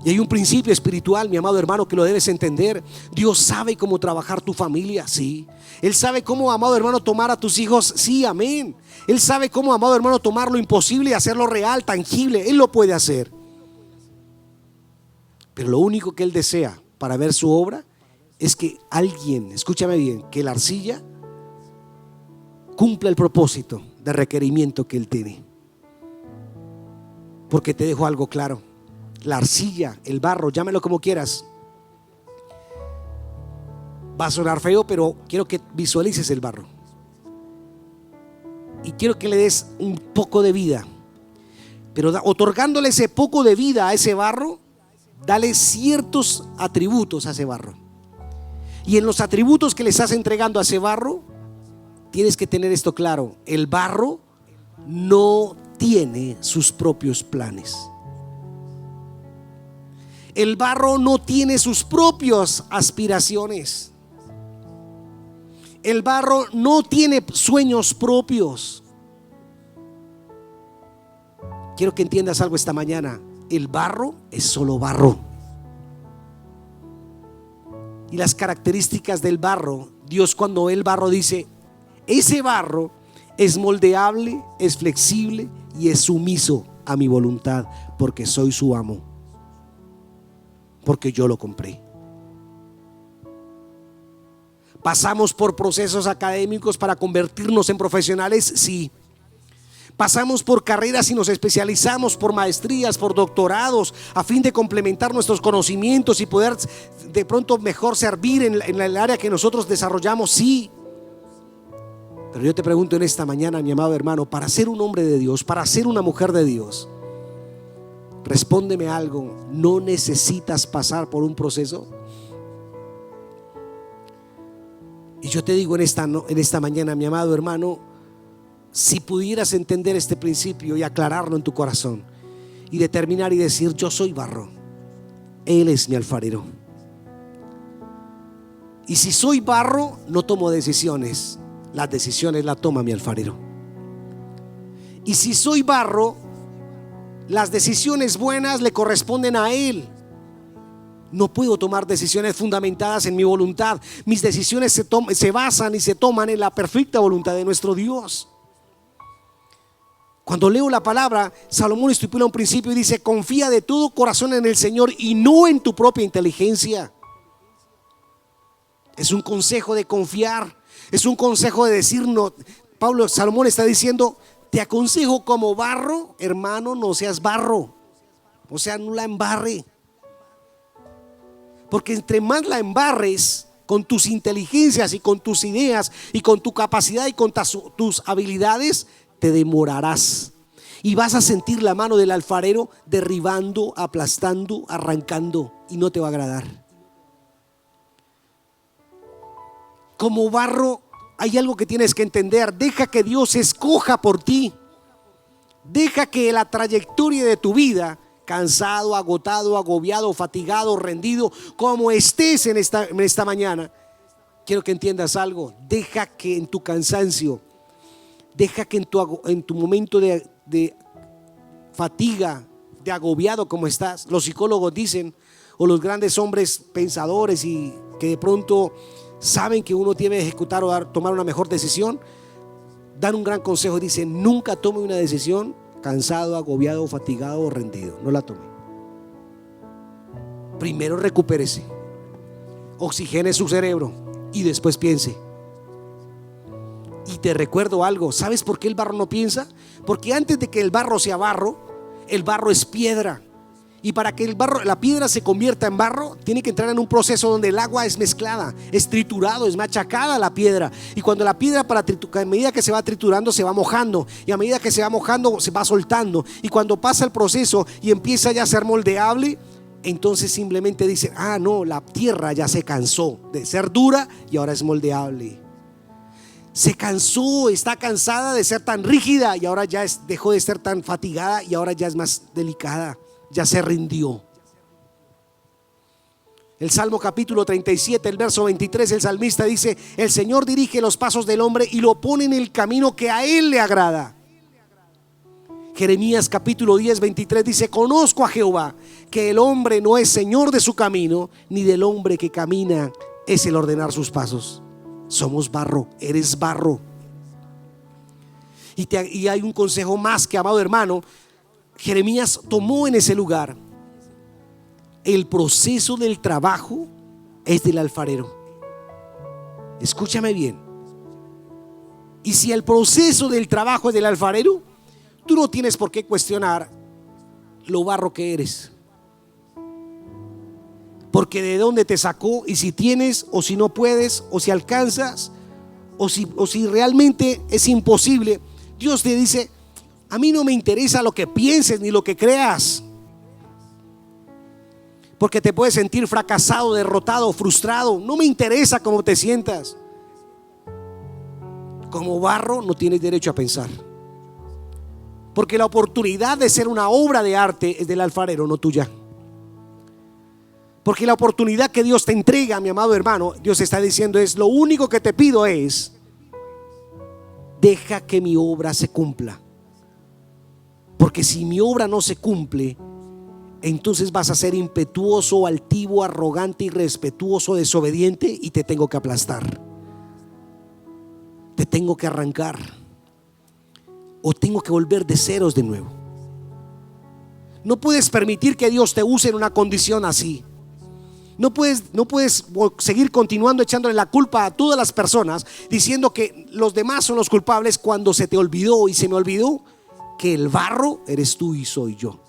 Y hay un principio espiritual, mi amado hermano, que lo debes entender. Dios sabe cómo trabajar tu familia, sí. Él sabe cómo, amado hermano, tomar a tus hijos, sí, amén. Él sabe cómo, amado hermano, tomar lo imposible y hacerlo real, tangible. Él lo puede hacer. Pero lo único que Él desea para ver su obra es que alguien, escúchame bien, que la arcilla cumpla el propósito de requerimiento que Él tiene. Porque te dejo algo claro. La arcilla, el barro, llámelo como quieras. Va a sonar feo, pero quiero que visualices el barro. Y quiero que le des un poco de vida. Pero otorgándole ese poco de vida a ese barro, dale ciertos atributos a ese barro. Y en los atributos que le estás entregando a ese barro, tienes que tener esto claro. El barro no tiene sus propios planes. El barro no tiene sus propias aspiraciones. El barro no tiene sueños propios. Quiero que entiendas algo esta mañana. El barro es solo barro. Y las características del barro, Dios cuando ve el barro dice, ese barro es moldeable, es flexible y es sumiso a mi voluntad, porque soy su amo, porque yo lo compré. ¿Pasamos por procesos académicos para convertirnos en profesionales? Sí. Pasamos por carreras y nos especializamos por maestrías, por doctorados, a fin de complementar nuestros conocimientos y poder de pronto mejor servir en el área que nosotros desarrollamos. Sí. Pero yo te pregunto en esta mañana, mi amado hermano, para ser un hombre de Dios, para ser una mujer de Dios, respóndeme algo. ¿No necesitas pasar por un proceso? Y yo te digo en esta mañana, mi amado hermano, si pudieras entender este principio y aclararlo en tu corazón y determinar y decir, yo soy barro, Él es mi alfarero. Y si soy barro, no tomo decisiones, las decisiones las toma mi alfarero. Y si soy barro, las decisiones buenas le corresponden a Él. No puedo tomar decisiones fundamentadas en mi voluntad. Mis decisiones se basan y se toman en la perfecta voluntad de nuestro Dios. Cuando leo la palabra, Salomón estipula un principio y dice: confía de todo corazón en el Señor y no en tu propia inteligencia. Es un consejo de confiar, es un consejo de decir no. Salomón está diciendo: te aconsejo como barro, hermano, no seas barro. O sea, no la embarre. Porque entre más la embarres con tus inteligencias y con tus ideas y con tu capacidad y con tus habilidades, te demorarás y vas a sentir la mano del alfarero derribando, aplastando, arrancando, y no te va a agradar. Como barro hay algo que tienes que entender: deja que Dios escoja por ti. Deja que la trayectoria de tu vida, cansado, agotado, agobiado, fatigado, rendido, como estés en esta mañana, quiero que entiendas algo. Deja que en tu cansancio, deja que en tu momento de fatiga, de agobiado como estás, los psicólogos dicen, o los grandes hombres pensadores y que de pronto saben que uno debe ejecutar o tomar una mejor decisión, dan un gran consejo. Dicen: nunca tome una decisión cansado, agobiado, fatigado o rendido. No la tome. Primero recupérese, oxigene su cerebro y después piense. Y te recuerdo algo: ¿sabes por qué el barro no piensa? Porque antes de que el barro sea barro, el barro es piedra. Y para que la piedra se convierta en barro, tiene que entrar en un proceso donde el agua es mezclada, es triturado, es machacada la piedra. Y cuando la piedra, a medida que se va triturando, se va mojando. Y a medida que se va mojando, se va soltando. Y cuando pasa el proceso y empieza ya a ser moldeable, entonces simplemente dicen: ah, no, la tierra ya se cansó de ser dura y ahora es moldeable. Se cansó, está cansada de ser tan rígida y ahora ya dejó de ser tan fatigada y ahora ya es más delicada. Ya se rindió. El Salmo capítulo 37, el verso 23, el salmista dice: el Señor dirige los pasos del hombre y lo pone en el camino que a él le agrada. Jeremías capítulo 10, 23 dice: conozco a Jehová, que el hombre no es señor de su camino, ni del hombre que camina es el ordenar sus pasos. Somos barro, eres barro. Y hay un consejo más, que, amado hermano, Jeremías tomó en ese lugar. El proceso del trabajo es del alfarero. Escúchame bien. Y si el proceso del trabajo es del alfarero, tú no tienes por qué cuestionar lo barro que eres. Porque de dónde te sacó, y si tienes o si no puedes, o si alcanzas, o si realmente es imposible, Dios te dice: a mí no me interesa lo que pienses ni lo que creas, porque te puedes sentir fracasado, derrotado, frustrado. No me interesa cómo te sientas. Como barro no tienes derecho a pensar, porque la oportunidad de ser una obra de arte es del alfarero, no tuya. Porque la oportunidad que Dios te entrega, mi amado hermano, Dios está diciendo: lo único que te pido es: deja que mi obra se cumpla. Porque si mi obra no se cumple, entonces vas a ser impetuoso, altivo, arrogante, irrespetuoso, desobediente, y te tengo que aplastar. Te tengo que arrancar, o tengo que volver de ceros de nuevo. No puedes permitir que Dios te use en una condición así. No puedes seguir continuando echándole la culpa a todas las personas, diciendo que los demás son los culpables, cuando se te olvidó y se me olvidó que el barro eres tú y soy yo.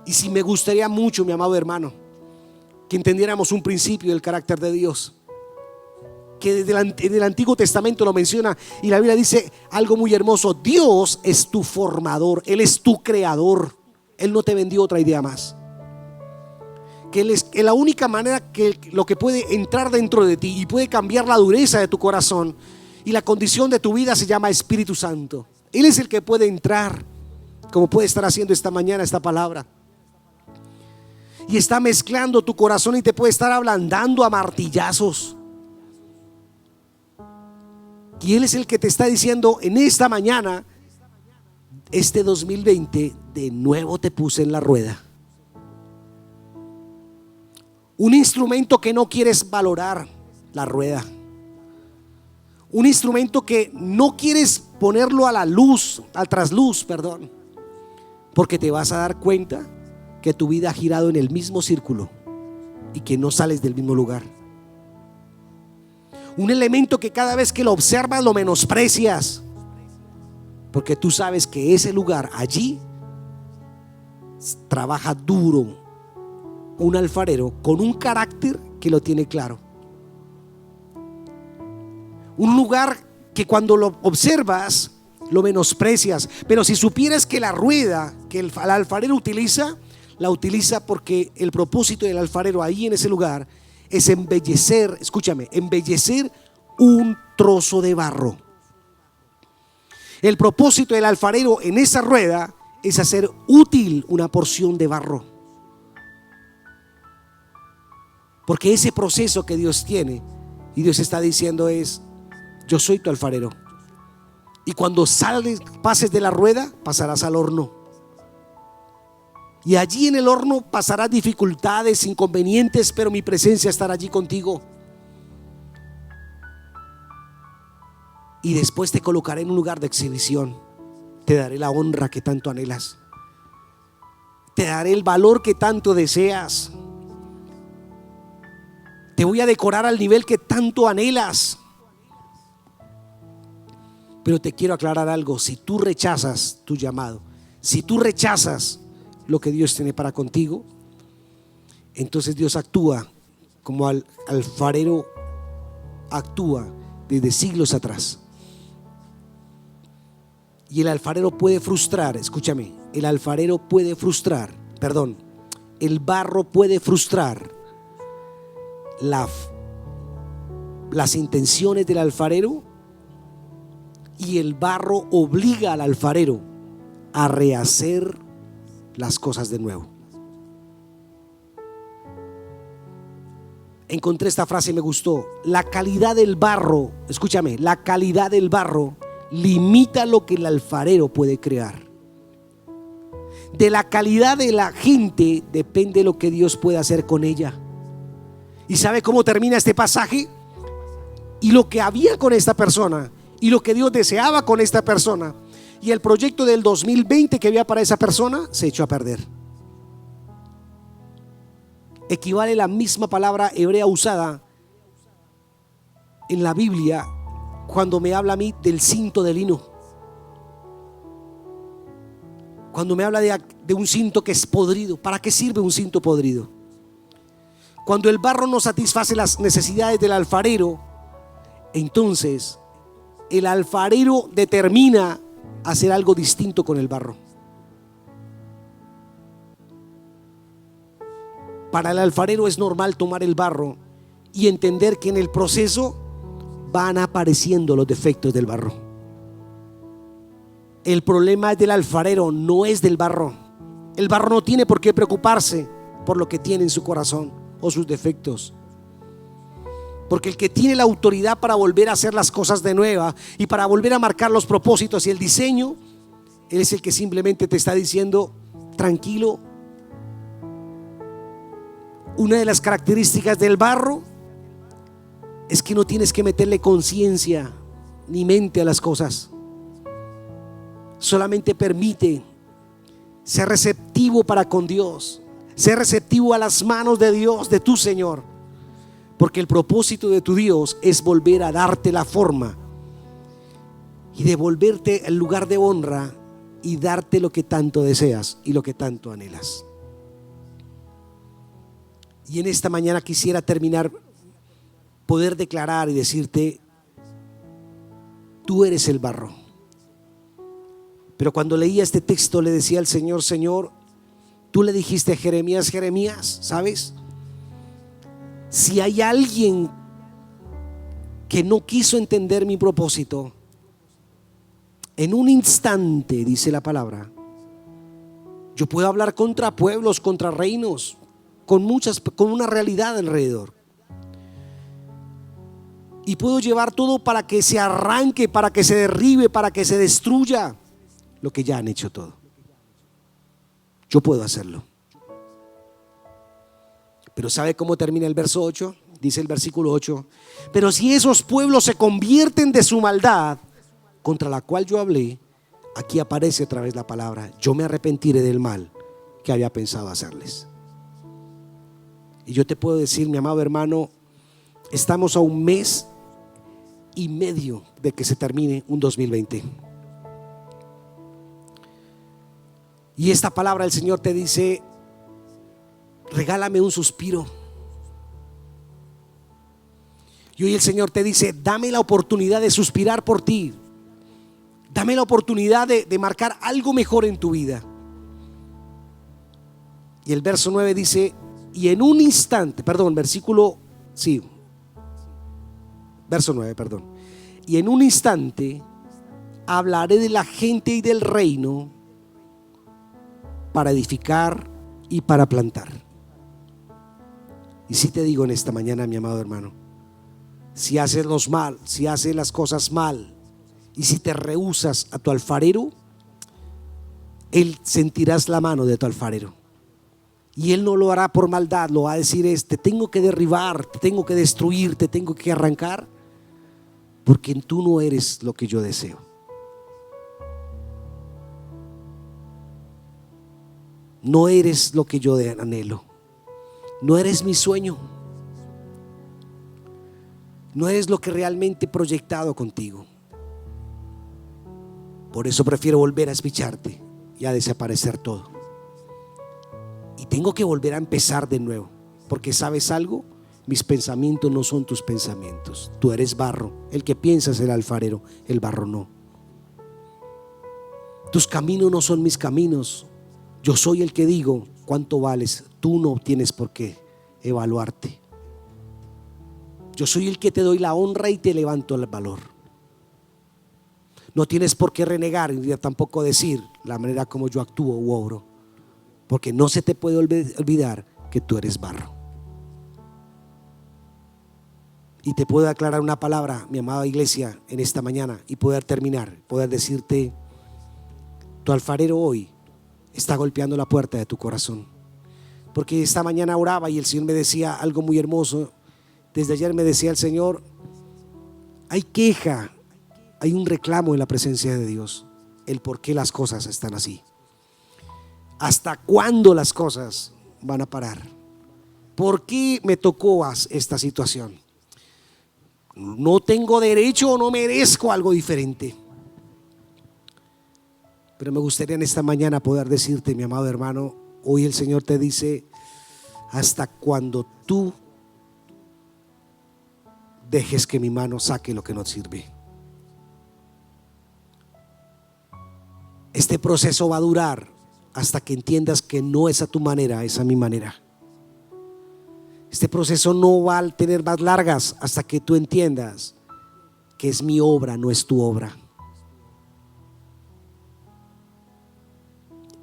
Y si me gustaría mucho, mi amado hermano, que entendiéramos un principio del carácter de Dios, que en el Antiguo Testamento lo menciona, y la Biblia dice algo muy hermoso: Dios es tu formador, Él es tu creador. Él no te vendió otra idea más. Que la única manera, que lo que puede entrar dentro de ti y puede cambiar la dureza de tu corazón y la condición de tu vida, se llama Espíritu Santo. Él es el que puede entrar, como puede estar haciendo esta mañana esta palabra, y está mezclando tu corazón y te puede estar ablandando a martillazos. Y Él es el que te está diciendo en esta mañana: este 2020 de nuevo te puse en la rueda. Un instrumento que no quieres valorar, la rueda. Un instrumento que no quieres ponerlo a la luz, al trasluz, perdón, porque te vas a dar cuenta que tu vida ha girado en el mismo círculo y que no sales del mismo lugar. Un elemento que cada vez que lo observas lo menosprecias, porque tú sabes que ese lugar, allí trabaja duro un alfarero con un carácter que lo tiene claro. Un lugar que cuando lo observas lo menosprecias, pero si supieras que la rueda que el alfarero utiliza, la utiliza porque el propósito del alfarero ahí en ese lugar es embellecer, escúchame, embellecer un trozo de barro. El propósito del alfarero en esa rueda es hacer útil una porción de barro. Porque ese proceso que Dios tiene, y Dios está diciendo es: yo soy tu alfarero. Y cuando pases de la rueda, pasarás al horno. Y allí en el horno pasarás dificultades, inconvenientes, pero mi presencia estará allí contigo. Y después te colocaré en un lugar de exhibición. Te daré la honra que tanto anhelas. Te daré el valor que tanto deseas. Te voy a decorar al nivel que tanto anhelas. Pero te quiero aclarar algo: si tú rechazas tu llamado, si tú rechazas lo que Dios tiene para contigo, entonces Dios actúa como alfarero actúa desde siglos atrás. Y el alfarero puede frustrar, escúchame, el barro puede frustrar las intenciones del alfarero, y el barro obliga al alfarero a rehacer las cosas de nuevo. Encontré esta frase y me gustó: la calidad del barro, escúchame, la calidad del barro limita lo que el alfarero puede crear. De la calidad de la gente depende lo que Dios puede hacer con ella. ¿Y sabe cómo termina este pasaje? Y lo que había con esta persona, y lo que Dios deseaba con esta persona, y el proyecto del 2020 que había para esa persona, se echó a perder. Equivale la misma palabra hebrea usada en la Biblia cuando me habla a mí del cinto de lino. Cuando me habla de un cinto que es podrido. ¿Para qué sirve un cinto podrido? Cuando el barro no satisface las necesidades del alfarero, entonces el alfarero determina hacer algo distinto con el barro. Para el alfarero es normal tomar el barro y entender que en el proceso van apareciendo los defectos del barro. El problema es del alfarero, no es del barro. El barro no tiene por qué preocuparse por lo que tiene en su corazón o sus defectos. Porque el que tiene la autoridad para volver a hacer las cosas de nueva y para volver a marcar los propósitos y el diseño, Él es el que simplemente te está diciendo: tranquilo. Una de las características del barro es que no tienes que meterle conciencia ni mente a las cosas. Solamente permite ser receptivo para con Dios, ser receptivo a las manos de Dios, de tu Señor. Porque el propósito de tu Dios es volver a darte la forma y devolverte el lugar de honra y darte lo que tanto deseas y lo que tanto anhelas. Y en esta mañana quisiera terminar, poder declarar y decirte: tú eres el barro. Pero cuando leía este texto le decía al Señor: Señor, tú le dijiste a Jeremías: Jeremías, ¿sabes? Si hay alguien que no quiso entender mi propósito, en un instante, dice la palabra, yo puedo hablar contra pueblos, contra reinos, con una realidad alrededor. Y puedo llevar todo para que se arranque, para que se derribe, para que se destruya lo que ya han hecho todo. Yo puedo hacerlo. Pero ¿sabe cómo termina el verso 8? Dice el versículo 8: pero si esos pueblos se convierten de su maldad contra la cual yo hablé, aquí aparece otra vez la palabra: yo me arrepentiré del mal que había pensado hacerles. Y yo te puedo decir, mi amado hermano, estamos a 1 mes y medio de que se termine un 2020. Y esta palabra del Señor te dice: regálame un suspiro. Y hoy el Señor te dice: dame la oportunidad de suspirar por ti. Dame la oportunidad de marcar algo mejor en tu vida. Y el verso 9 dice: y en un instante, verso 9, y en un instante hablaré de la gente y del reino para edificar y para plantar. Y si te digo en esta mañana, mi amado hermano, si haces las cosas mal y si te rehusas a tu alfarero, él sentirás la mano de tu alfarero. Y él no lo hará por maldad, lo va a decir te tengo que derribar, te tengo que destruir, te tengo que arrancar, porque tú no eres lo que yo deseo. No eres lo que yo anhelo. No eres mi sueño. No eres lo que realmente he proyectado contigo. Por eso prefiero volver a espicharte y a desaparecer todo. Y tengo que volver a empezar de nuevo, porque ¿sabes algo? Mis pensamientos no son tus pensamientos. Tú eres barro. El que piensa es el alfarero, el barro no. Tus caminos no son mis caminos. Yo soy el que digo cuánto vales. Tú no tienes por qué evaluarte. Yo soy el que te doy la honra y te levanto el valor. No tienes por qué renegar ni tampoco decir la manera como yo actúo u obro, porque no se te puede olvidar que tú eres barro. Y te puedo aclarar una palabra, mi amada iglesia, en esta mañana, y poder terminar, poder decirte: tu alfarero hoy está golpeando la puerta de tu corazón. Porque esta mañana oraba y el Señor me decía algo muy hermoso. Desde ayer me decía el Señor: hay queja, hay un reclamo en la presencia de Dios, el por qué las cosas están así. ¿Hasta cuándo las cosas van a parar? ¿Por qué me tocó esta situación? ¿No tengo derecho o no merezco algo diferente? Pero me gustaría en esta mañana poder decirte, mi amado hermano, hoy el Señor te dice: hasta cuando tú dejes que mi mano saque lo que no sirve. Este proceso va a durar hasta que entiendas que no es a tu manera, es a mi manera. Este proceso no va a tener más largas hasta que tú entiendas que es mi obra, no es tu obra.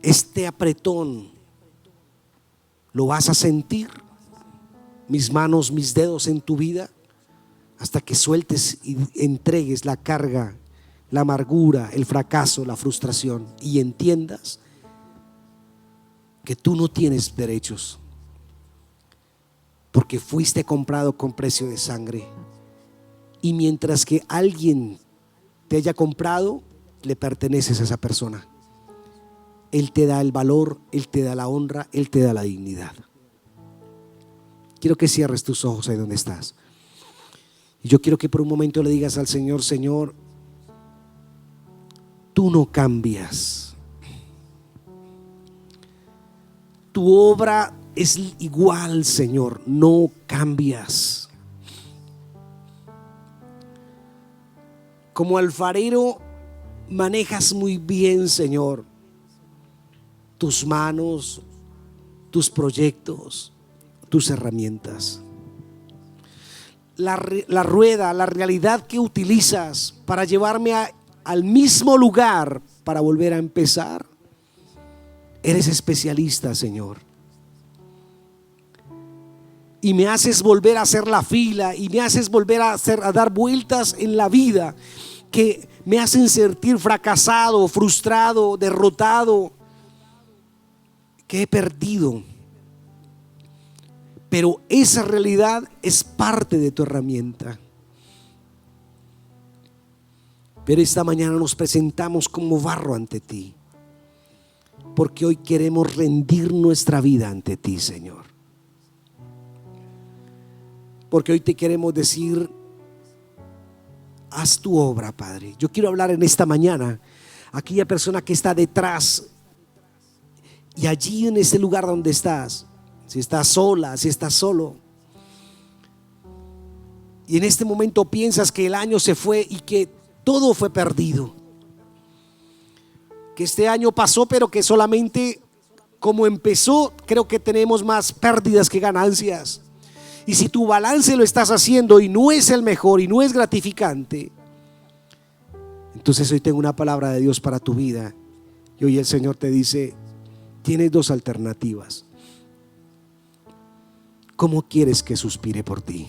Este apretón lo vas a sentir, mis manos, mis dedos en tu vida, hasta que sueltes y entregues la carga, la amargura, el fracaso, la frustración, y entiendas que tú no tienes derechos, porque fuiste comprado con precio de sangre. Y mientras que alguien te haya comprado, le perteneces a esa persona. Él te da el valor, Él te da la honra, Él te da la dignidad. Quiero que cierres tus ojos ahí donde estás. Y yo quiero que por un momento le digas al Señor: Señor, tú no cambias. Tu obra es igual, Señor, no cambias. Como alfarero manejas muy bien, Señor, tus manos, tus proyectos, tus herramientas. La rueda, la realidad que utilizas para llevarme al mismo lugar para volver a empezar. Eres especialista, Señor. Y me haces volver a hacer la fila, y me haces volver a dar vueltas en la vida que me hacen sentir fracasado, frustrado, derrotado, que he perdido. Pero esa realidad es parte de tu herramienta. Pero esta mañana nos presentamos como barro ante ti, porque hoy queremos rendir nuestra vida ante ti, Señor. Porque hoy te queremos decir: haz tu obra, Padre. Yo quiero hablar en esta mañana a aquella persona que está detrás, y allí en ese lugar donde estás, si estás sola, si estás solo, y en este momento piensas que el año se fue y que todo fue perdido, que este año pasó, pero que solamente como empezó, creo que tenemos más pérdidas que ganancias. Y si tu balance lo estás haciendo y no es el mejor y no es gratificante, Entonces hoy tengo una palabra de Dios para tu vida. Y hoy el Señor te dice: tienes dos alternativas. ¿Cómo quieres que suspire por ti?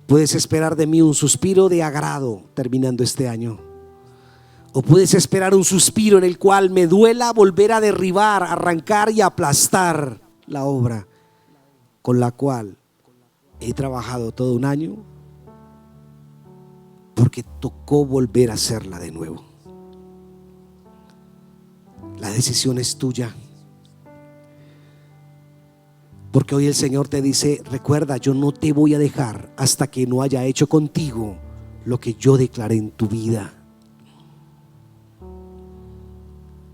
Puedes esperar de mí un suspiro de agrado terminando este año, o puedes esperar un suspiro en el cual me duela volver a derribar, arrancar y aplastar la obra con la cual he trabajado todo un año, porque tocó volver a hacerla de nuevo. La decisión es tuya. Porque hoy el Señor te dice: recuerda, yo no te voy a dejar hasta que no haya hecho contigo lo que yo declaré en tu vida.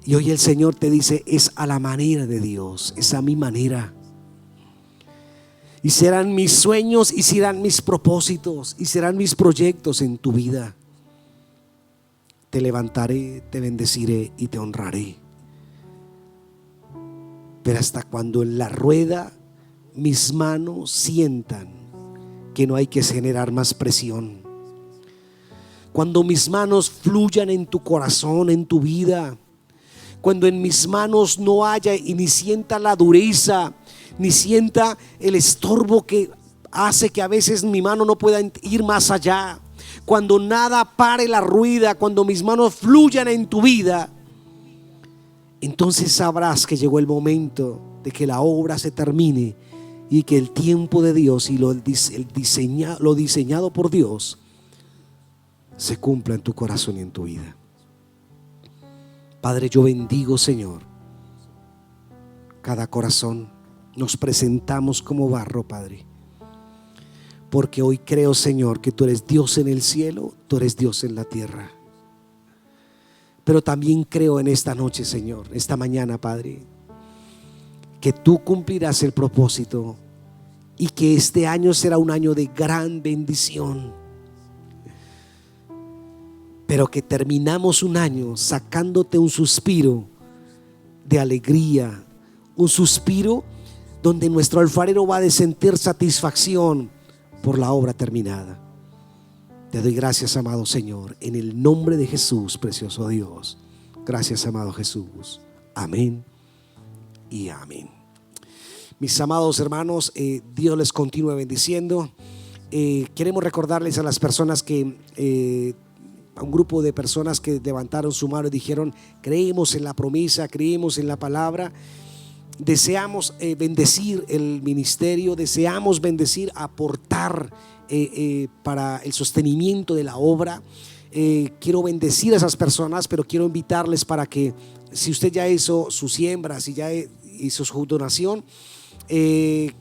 Y hoy el Señor te dice: es a la manera de Dios, es a mi manera. Y serán mis sueños, y serán mis propósitos, y serán mis proyectos en tu vida. Te levantaré, te bendeciré y te honraré. Pero hasta cuando en la rueda mis manos sientan que no hay que generar más presión, cuando mis manos fluyan en tu corazón, en tu vida, cuando en mis manos no haya y ni sienta la dureza, ni sienta el estorbo que hace que a veces mi mano no pueda ir más allá, cuando nada pare la rueda, cuando mis manos fluyan en tu vida, entonces sabrás que llegó el momento de que la obra se termine y que el tiempo de Dios y lo diseñado por Dios se cumpla en tu corazón y en tu vida. Padre, yo bendigo, Señor, cada corazón. Nos presentamos como barro, Padre, porque hoy creo, Señor, que tú eres Dios en el cielo, tú eres Dios en la tierra. Pero también creo en esta noche, Señor, esta mañana, Padre, que tú cumplirás el propósito y que este año será un año de gran bendición, pero que terminamos un año sacándote un suspiro de alegría, un suspiro donde nuestro alfarero va a sentir satisfacción por la obra terminada. Te doy gracias, amado Señor, en el nombre de Jesús, precioso Dios. Gracias, amado Jesús. Amén y amén. Mis amados hermanos, Dios les continúe bendiciendo. Queremos recordarles a las personas que a un grupo de personas que levantaron su mano y dijeron: creemos en la promesa, creemos en la palabra. Deseamos bendecir el ministerio, deseamos bendecir, aportar para el sostenimiento de la obra. Quiero bendecir a esas personas, pero quiero invitarles para que, si usted ya hizo su siembra, si ya hizo su donación,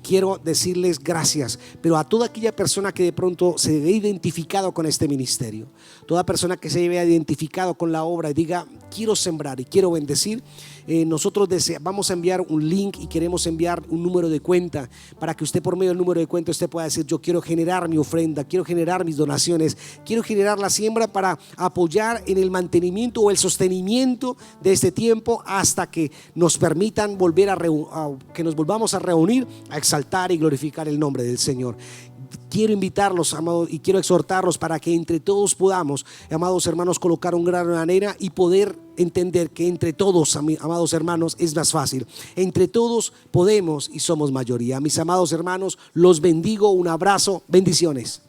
quiero decirles gracias. Pero a toda aquella persona que de pronto se ve identificado con este ministerio, toda persona que se vea identificado con la obra y diga: quiero sembrar y quiero bendecir, nosotros vamos a enviar un link y queremos enviar un número de cuenta para que usted, por medio del número de cuenta, usted pueda decir: yo quiero generar mi ofrenda, quiero generar mis donaciones, quiero generar la siembra para apoyar en el mantenimiento o el sostenimiento de este tiempo hasta que nos permitan volver que nos volvamos a reunir a exaltar y glorificar el nombre del Señor. Quiero invitarlos, amados, y quiero exhortarlos para que entre todos podamos, amados hermanos, colocar un grano de arena y poder entender que entre todos, amados hermanos, es más fácil. Entre todos podemos y somos mayoría. Mis amados hermanos, los bendigo. Un abrazo, bendiciones.